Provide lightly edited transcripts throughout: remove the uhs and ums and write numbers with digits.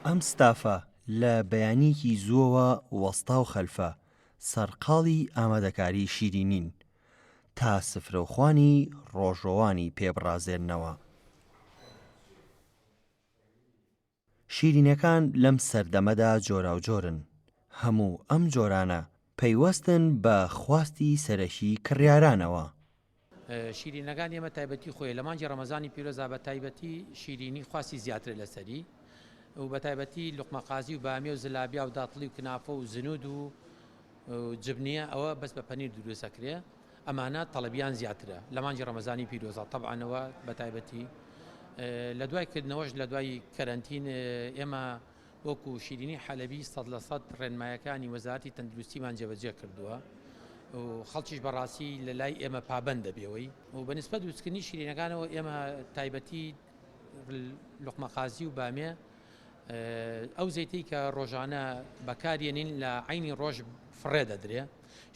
ئەم ستافە لە بەیانیەکی زووەوە وەستا و خەلفە سەرقاڵی ئامادەکاری شیرینین تا سفرەوخوانی ڕۆژۆوانی پێبڕازێننەوە. شیرینەکان لەم سەردەمەدا جۆراوجۆرن. هەموو ئەم جۆرانە پەیوەستن بە خواستی سەرەکی کڕیارانەوە. شیرینەکان ئێمە تایبەتی خۆی لە مانگی ڕەمەزانی پیرۆزا بە تایبەتی شیرینی خواستی زیاتر لەسەری و بە تایبەتی لوقمەقازی و بامیە و زلابیا و داتڵی و کنافە و زنود و جبنیە ئەوە بەس بە پەنیر دروستەکرێ. ئەمانە تەڵەبیان زیاترە لە مانگی ڕەمەزانی پیرۆزا. طبعاًەوە بە تایبەتی لە دوای کردنەوەش لە دوای کەرەنتین ئێمە وەکو شیرینی حەلەبی 100% ڕێنمایەکانی وەزارەتی تەندروستیمان جێبەجێ کردووە و خەڵکیش بەڕاستی لە لای ئێمە پابەند دەبێەوەی و بەنسبەت دروستکردنی شیرینەکانەوە ئێمە تایبەتی لوقمەقازی و بامێ ئەو زەیتەی کە ڕۆژانە بەکارێنین لە عینی ڕۆژ فڕێ دەدرێ.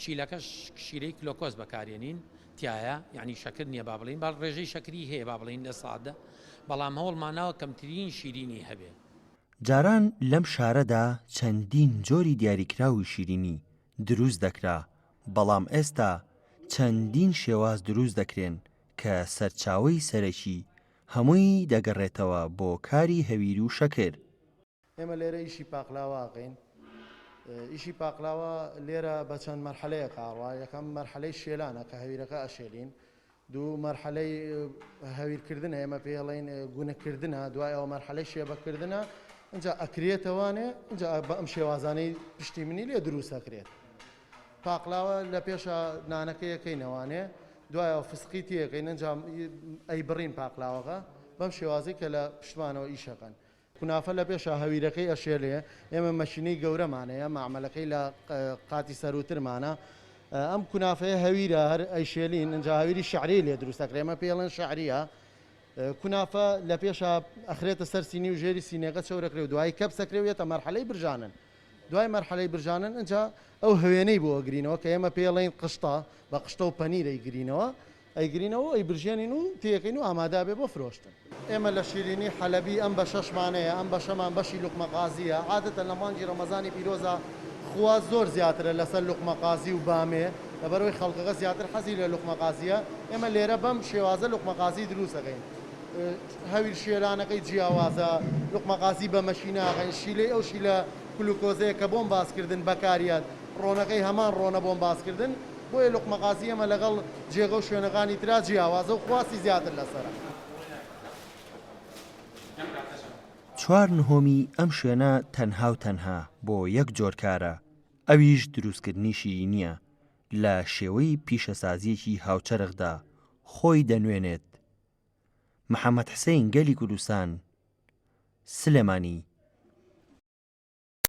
شیلەکەش شیرەی کلۆکۆز بەکارێنین تایە، یعنی شەکر نییە با بڵین، باڵ ڕێژەی شەکری هەیە با بڵین لە سادە، بەڵام هەوڵماناوە کەمترین شیرینی هەبێ. جاران لەم شارەدا چەندین جۆری دیاریکراوی شیرینی دروست دەکرا، بەڵام ئێستا چەندین شێواز دروست دەکرێن کە سەرچاوەی سەرەکی هەمووی دەگەڕێتەوە بۆ کاری هەویر و شەکر. ئێمە لێرە ئیشی پاقلاواقین. ئیشی پاقلاوە لێرە بە چەند مەرحەلەیە کاڕوا. یەکەم مەرحەلەی شێلانە کە هەویرەکە ئەشێلین، دوو مەرحەلەی هەویرکردنە ئێمە پێڵین گونەکردنە، دوای ئەوە مەرحەلەی شێبەکردنە، اینجا ئەکرێتەوانێ، اینجا بە ئەم شێوازانەی پشتی منی لێ دروست ئەکرێت. پاقلاوە لە پێشە نانەکە یەکەینەوانێ، دوایەوە فسقی تێەکەین، ئەنجا ئەی بڕین پاقلاوەکە بەم شێوازی کە لە پشتمانەوە ئیشەکەن. کونافە لە پێشە هەویرەکەی ئەشێلێ، ئێمە مەشینەی گەورەمانەیە، معمەلەکەی لە قاتی سەروترمانە. ئەم کونافەیە هەویرە هەر ئەیشێلین، ئەنجا هەویری شعری لێ دروستەکرێ، ئێمە پێڵێن شعریە. کونافە لە پێشە ئەخرێتە سەر سینی و ژێری سینەکە چەورەکرێ و دوای کەپسەکرێوێتە مەرحەلەی برژانن. دوای مەرحەلەی برژانن ئەنجا ئەو هەوێنەی بۆ ئەگرینەوە کە ئێمە پێڵێن قشتە، بە قشتە و پەنیر ئەیگرینەوە، ئەیگرینەوە ئەی برژێنین و تێەکەین و ئامادا بێ بۆ فرۆشتن. ئێمە لە شیرینی حەلەبی ئەم بە شەشمانەیە، ئەم بەشەمان بەشی لوقمەقازیە. عادەتەن لە مانگی ڕەمەزانی پیرۆزە خوا زۆر زیاترە لەسەر لوقمەقازی و بامێ، لەبەرەوەی خەڵکەکە زیاتر حەزی لە لوقمەقازیە. ئێمە لێرە بەم شێوازە لوقمەقازی دروست دەکەین. هەویر شێلانەکەی جیاوازە، لوقمەقازی بە مەشیناغین، شیلەی ئەو شیلە کلوکۆزەیە کە بۆم باسکردن بەکاریات، ڕۆنەکەی هەمان ڕۆنە بۆم باسکردن، بۆیە لوقمەقازی ئەمە لەگەڵ جێگە و شوێنەکانی ترا جیاوازە و خواستی زیاتر لەسەرە. 4/9 ئەم شوێنە تەنها و تەنها بۆ یەک جۆرکارە، ئەویش دروستکردنی شیرینیە لە شێوەی پیشەسازیەکی هاوچەرخدا خۆی دەنوێنێت. محەممەد حسەین گەلی کوردستان، سلێمانی،